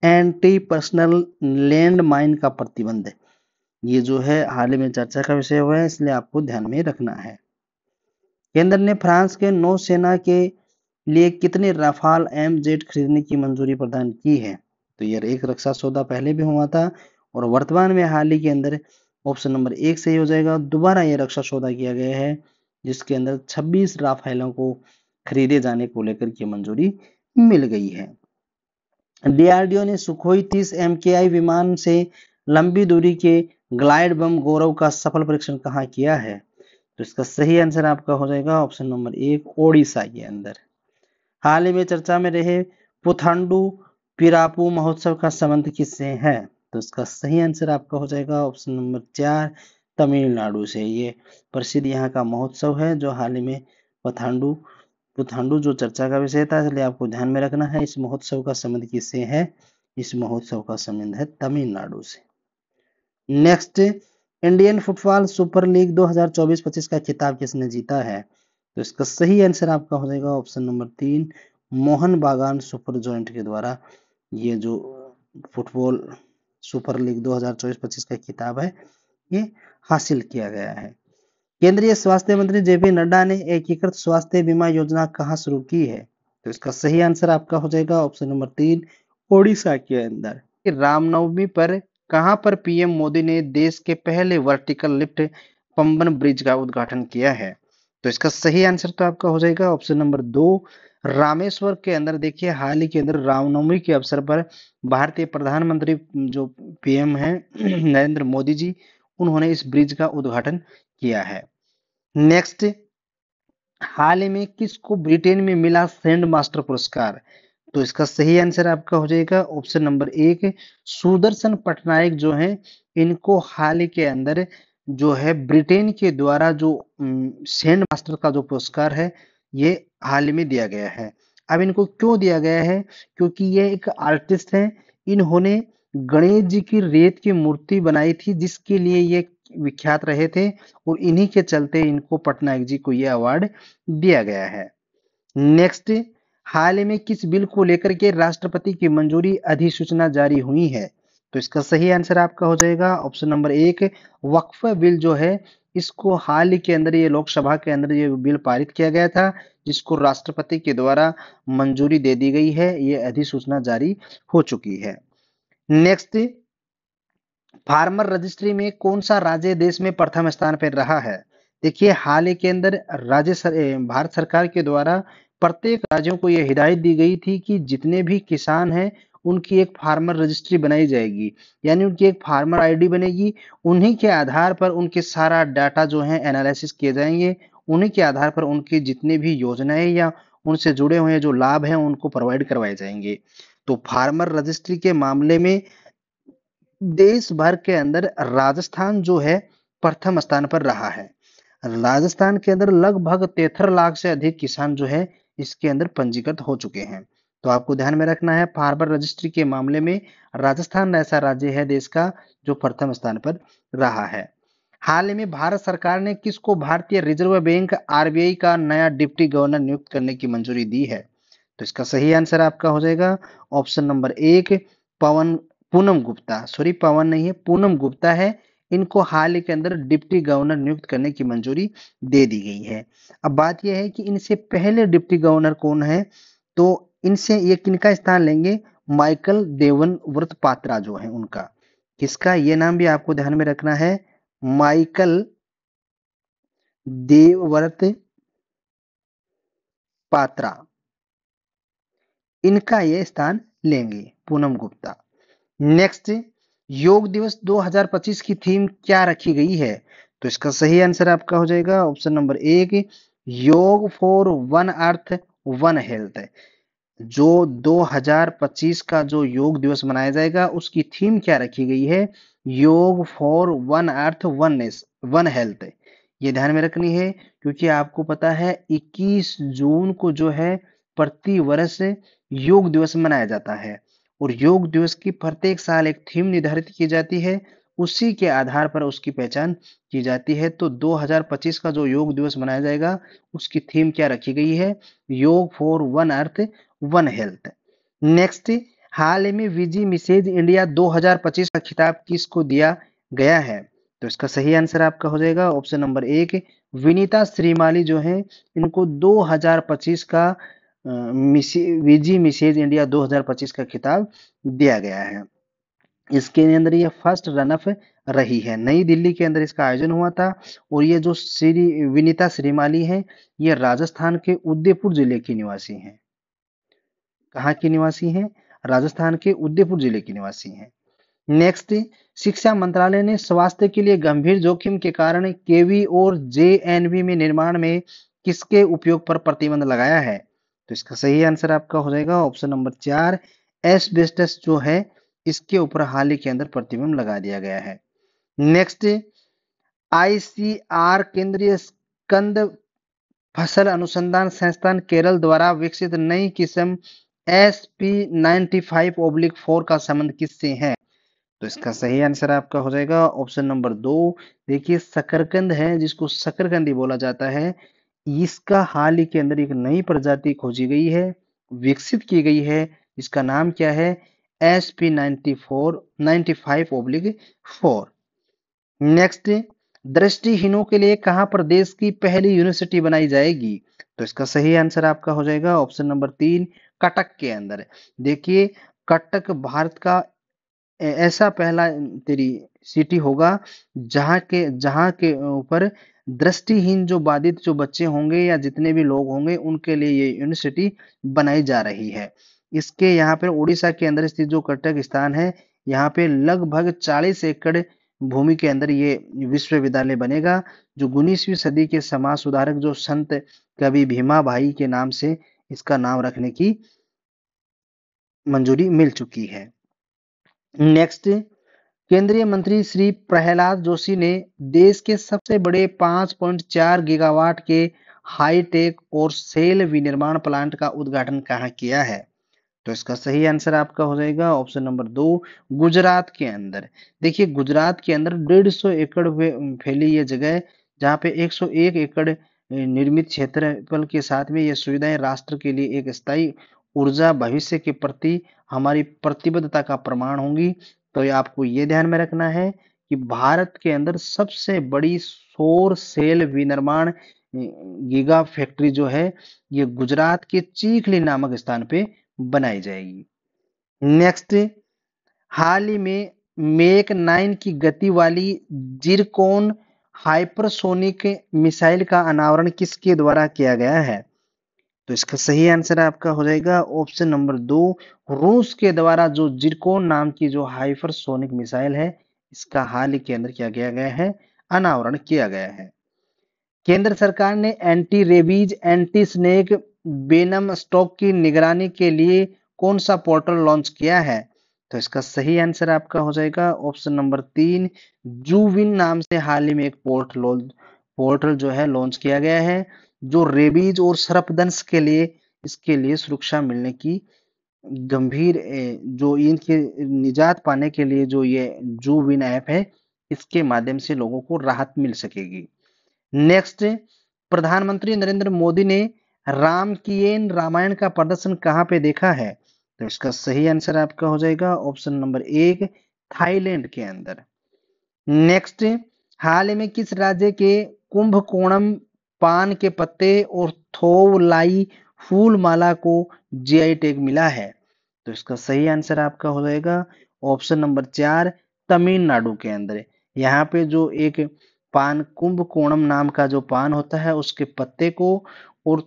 anti personal land mine का प्रतिबंध। ये जो है हाल ही में चर्चा का विषय हुआ है, इसलिए आपको ध्यान में रखना है। केंद्र ने फ्रांस के नौसेना के लिए कितने राफाल एमजेट खरीदने की मंजूरी प्रदान की है? तो यह एक रक्षा सौदा पहले भी हुआ था और वर्तमान में हाल ही के अंदर ऑप्शन नंबर 1 सही हो जाएगा। दोबारा यह रक्षा सौदा किया गया है जिसके अंदर 26 राफेलों को खरीदे जाने को लेकर की मंजूरी मिल गई है। डीआरडीओ ने सुखोई 30 MKI विमान से लंबी दूरी के ग्लाइड बम गौरव का सफल परीक्षण कहाँ किया है? तो इसका सही आंसर आपका हो जाएगा ऑप्शन नंबर 1, ओडिशा के अंदर। हाल ही में चर्चा में रहे पुथांडु पिरापू महोत्सव का संबंध किससे है? तो इसका सही आंसर आपका हो जाएगा ऑप्शन नंबर 4, तमिलनाडु से। ये प्रसिद्ध यहाँ का महोत्सव है जो हाल ही में पुथांडु जो चर्चा का विषय था, इसलिए आपको ध्यान में रखना है। इस महोत्सव का संबंध किससे है? इस महोत्सव का संबंध है तमिलनाडु से। Next, Indian football super league 2024-25 का खिताब किसने जीता है? तो इसका सही आंसर आपका हो जाएगा ऑप्शन नंबर 3, मोहन बागान सुपर जॉइंट के द्वारा ये जो फुटबॉल सुपर लीग 2024-25 का खिताब है ये हासिल किया गया है। केंद्रीय स्वास्थ्य मंत्री जेपी नड्डा ने एकीकृत स्वास्थ्य बीमा योजना कहाँ शुरू की है? तो इसका सही आंसर आपका हो जाएगा ऑप्शन नंबर 3, ओडिशा के अंदर। रामनवमी पर कहां पर पीएम मोदी ने देश के पहले वर्टिकल लिफ्ट पंबन ब्रिज का उद्घाटन किया है? तो इसका सही आंसर तो आपका हो जाएगा ऑप्शन नंबर 2, रामेश्वर के अंदर। देखिए हाल ही के अंदर रामनवमी के अवसर पर भारतीय प्रधानमंत्री जो पीएम है नरेंद्र मोदी जी, उन्होंने इस ब्रिज का उद्घाटन किया है। नेक्स्ट, हाल ही में किसको ब्रिटेन में मिला सैंड मास्टर पुरस्कार? तो इसका सही आंसर आपका हो जाएगा ऑप्शन नंबर 1, सुदर्शन पटनायक जो है इनको हाल ही के अंदर जो है ब्रिटेन के द्वारा जो सैंड मास्टर का जो पुरस्कार है ये हाल ही में दिया गया है। अब इनको क्यों दिया गया है? क्योंकि ये एक आर्टिस्ट हैं, इन्होंने गणेश जी की रेत की मूर्ति बनाई थी जिसके लिए ये विख्यात रहे थे और इन्हीं के चलते इनको पटनायक जी को यह अवार्ड दिया गया है। नेक्स्ट, हाल ही में किस बिल को लेकर के राष्ट्रपति की मंजूरी अधिसूचना जारी हुई है? तो इसका सही आंसर आपका हो जाएगा ऑप्शन नंबर 1, वक्फ बिल जो है इसको हाल ही के अंदर ये लोकसभा के अंदर ये बिल पारित किया गया था जिसको राष्ट्रपति के द्वारा मंजूरी दे दी गई है, ये अधिसूचना जारी हो चुकी है। नेक्स्ट, फार्मर रजिस्ट्री में कौन सा राज्य देश में प्रथम स्थान पर रहा है? देखिए हाल ही के अंदर भारत सरकार के द्वारा प्रत्येक राज्यों को यह हिदायत दी गई थी कि जितने भी किसान हैं उनकी एक फार्मर रजिस्ट्री बनाई जाएगी, यानी उनकी एक फार्मर आईडी बनेगी। उन्हीं के आधार पर उनके सारा डाटा जो है एनालिसिस किए जाएंगे। उन्हीं के आधार पर उनकी जितने भी योजनाएं या उनसे जुड़े हुए जो लाभ हैं उनको प्रोवाइड करवाए जाएंगे। तो फार्मर रजिस्ट्री के मामले में देश भर के अंदर राजस्थान जो है प्रथम स्थान पर रहा है। राजस्थान के अंदर लगभग 73 लाख से अधिक किसान जो है इसके अंदर पंजीकृत हो चुके हैं। तो आपको ध्यान में रखना है, फार्मर रजिस्ट्री के मामले में राजस्थान ऐसा राज्य है देश का जो प्रथम स्थान पर रहा है। हाल ही में भारत सरकार ने किसको भारतीय रिजर्व बैंक आरबीआई का नया डिप्टी गवर्नर नियुक्त करने की मंजूरी दी है? तो इसका सही आंसर आपका हो जाएगा ऑप्शन नंबर 1, पवन पूनम गुप्ता। सॉरी, पवन नहीं है, पूनम गुप्ता है। इनको हाल ही के अंदर डिप्टी गवर्नर नियुक्त करने की मंजूरी दे दी गई है। अब बात यह है कि इनसे पहले डिप्टी गवर्नर कौन है? तो इनसे ये किनका स्थान लेंगे? माइकल देवव्रत पात्रा जो है उनका। किसका? ये नाम भी आपको ध्यान में रखना है, माइकल देवव्रत पात्रा, इनका ये स्थान लेंगे पूनम गुप्ता। नेक्स्ट, योग दिवस 2025 की थीम क्या रखी गई है? तो इसका सही आंसर आपका हो जाएगा ऑप्शन नंबर 1, योग for one earth one health. जो 2025 का जो योग दिवस मनाया जाएगा उसकी थीम क्या रखी गई है? Yoga for one earth oneness one health. ये ध्यान में रखनी है, क्योंकि आपको पता है 21 जून को जो है प्रति वर्ष योग दिवस मनाया जाता है, और योग दिवस की प्रत्येक साल एक थीम निर्धारित की जाती है, उसी के आधार पर उसकी पहचान की जाती है। तो 2025 का जो योग दिवस मनाया जाएगा उसकी थीम क्या रखी गई है? Yoga for one earth one health. Next, हाल ही में विजी मिसेज इंडिया 2025 का खिताब किसको दिया गया है? तो इसका सही आंसर आपका हो जाएगा ऑप्शन नंबर 1, विनीता श्रीमाली जो है इनको 2025 का विजी मिसेज इंडिया 2025 का खिताब दिया गया है। इसके अंदर ये फर्स्ट रनअप रही है। नई दिल्ली के अंदर इसका आयोजन हुआ था, और ये जो श्री विनीता श्रीमाली है ये राजस्थान के उदयपुर जिले की निवासी हैं। कहाँ की निवासी हैं? राजस्थान के उदयपुर जिले की निवासी हैं। नेक्स्ट, शिक्षा मंत्रालय ने स्वास्थ्य के लिए गंभीर जोखिम के कारण केवी और जेएनवी में निर्माण में किसके उपयोग पर प्रतिबंध लगाया है? तो इसका सही आंसर आपका हो जाएगा ऑप्शन नंबर 4, एस्बेस्टस जो है इसके ऊपर हाल ही के अंदर प्रतिबंध लगा दिया गया है। नेक्स्ट, आईसीआर केंद्रीय कंद फसल अनुसंधान संस्थान केरल द्वारा विकसित नई किस्म SP95/4 का संबंध किससे है? तो इसका सही आंसर आपका हो जाएगा ऑप्शन नंबर 2। देखिए, शकरकंद है जिसको शकरकंदी बोला जाता है, इसका हाल ही के अंदर एक नई प्रजाति खोजी गई है, विकसित की गई है। इसका नाम क्या है? SP95/4। नेक्स्ट, दृष्टिहीनों के लिए कहां पर देश की पहली यूनिवर्सिटी बनाई जाएगी? तो इसका सही आंसर आपका हो जाएगा ऑप्शन नंबर 3, कटक के अंदर। देखिए, कटक भारत का ऐसा पहला तेरी सिटी होगा जहां के ऊपर दृष्टिहीन जो बाधित जो बच्चे होंगे या जितने भी लोग होंगे उनके लिए ये यूनिवर्सिटी बनाई जा रही है। इसके यहाँ पे उड़ीसा के अंदर स्थित जो कटक स्थान है, यहाँ पे लगभग 40 एकड़ भूमि के अंदर ये विश्वविद्यालय बनेगा, जो 19वीं सदी के समाज सुधारक जो संत कवि भीमा भाई के नाम से इसका नाम रखने की मंजूरी मिल चुकी है। नेक्स्ट, केंद्रीय मंत्री श्री प्रहलाद जोशी ने देश के सबसे बड़े 5.4 गीगावाट के हाईटेक और सेल विनिर्माण प्लांट का उद्घाटन कहाँ किया है? तो इसका सही आंसर आपका हो जाएगा ऑप्शन नंबर 2, गुजरात के अंदर। देखिए, गुजरात के अंदर 150 एकड़ फैली ये जगह, जहाँ पे 101 एकड़ निर्मित क्षेत्रफल के साथ में ये सुविधाएं राष्ट्र के लिए एक स्थायी ऊर्जा भविष्य के प्रति हमारी प्रतिबद्धता का प्रमाण होंगी। तो ये आपको ये ध्यान में रखना है कि भारत के अंदर सबसे बड़ी सौर सेल विनिर्माण गीगा फैक्ट्री जो है ये गुजरात के चीखली नामक स्थान पे बनाई जाएगी। नेक्स्ट, हाल ही में मेक 9 की गति वाली जिरकोन हाइपरसोनिक मिसाइल का अनावरण किसके द्वारा किया गया है? तो इसका सही आंसर आपका हो जाएगा ऑप्शन नंबर 2। रूस के द्वारा जो जिरकोन नाम की जो हाइपरसोनिक मिसाइल है, इसका हाल ही के अंदर क्या किया गया है, अनावरण किया गया है। केंद्र सरकार ने anti rabies anti snake venom stock की निगरानी के लिए कौन सा पोर्टल लॉन्च किया है? तो इसका सही आंसर आपका हो जाएगा ऑप्शन नंबर 3। जूविन नाम से हाल ही में एक पोर्टल जो है लॉन्च किया गया है, जो रेबीज और सर्पदंश के लिए इसके लिए सुरक्षा मिलने की गंभीर जो इनके निजात पाने के लिए जो ये जूविन ऐप है, इसके माध्यम से लोगों को राहत मिल सकेगी। नेक्स्ट, प्रधानमंत्री नरेंद्र मोदी ने रामकीयन रामायण का प्रदर्शन कहाँ पे देखा है? तो इसका सही आंसर आपका हो जाएगा ऑप्शन नंबर 1, थाईलैंड के अंदर। नेक्स्ट, हाल ही में किस राज्य के कुंभकोणम पान के पत्ते और थोवलाई फूल माला को जीआई टैग मिला है? तो इसका सही आंसर आपका हो जाएगा ऑप्शन नंबर 4, तमिलनाडु के अंदर। यहाँ पे जो एक पान कुंभकोणम नाम का जो पान होता है, उसके पत्ते को और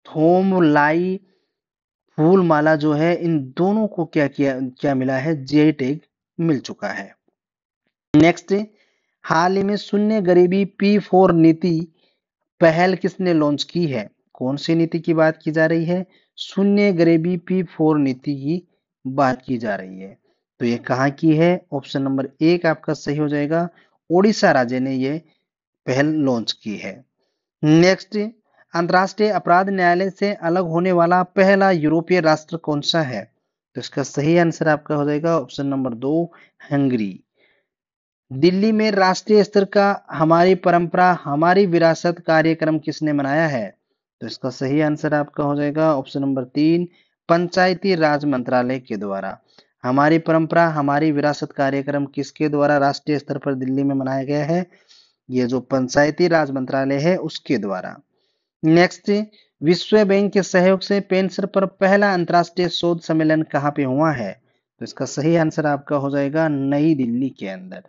थोमलाई फूल माला जो है, इन दोनों को क्या मिला है, जीआई टैग मिल चुका है। नेक्स्ट, हाल ही में शून्य गरीबी P4 नीति पहल किसने लॉन्च की है? कौन सी नीति की बात की जा रही है? शून्य गरीबी P4 नीति की बात की जा रही है। तो ये कहाँ की है? ऑप्शन नंबर 1 आपका सही हो जाएगा, ओडिशा राज्य ने ये पहल लॉन्च की है। नेक्स्ट, अंतर्राष्ट्रीय अपराध न्यायालय से अलग होने वाला पहला यूरोपीय राष्ट्र कौन सा है? तो इसका सही आंसर आपका हो जाएगा ऑप्शन नंबर 2, हंगरी। दिल्ली में राष्ट्रीय स्तर का हमारी परंपरा हमारी विरासत कार्यक्रम किसने मनाया है? तो इसका सही आंसर आपका हो जाएगा ऑप्शन नंबर 3, पंचायती राज मंत्रालय के द्वारा। हमारी परंपरा हमारी विरासत कार्यक्रम किसके द्वारा राष्ट्रीय स्तर पर दिल्ली में मनाया गया है? ये जो पंचायती राज मंत्रालय है, उसके द्वारा। नेक्स्ट, विश्व बैंक के सहयोग से पेंशन पर पहला अंतर्राष्ट्रीय शोध सम्मेलन कहाँ पे हुआ है? तो इसका सही आंसर आपका हो जाएगा नई दिल्ली के अंदर।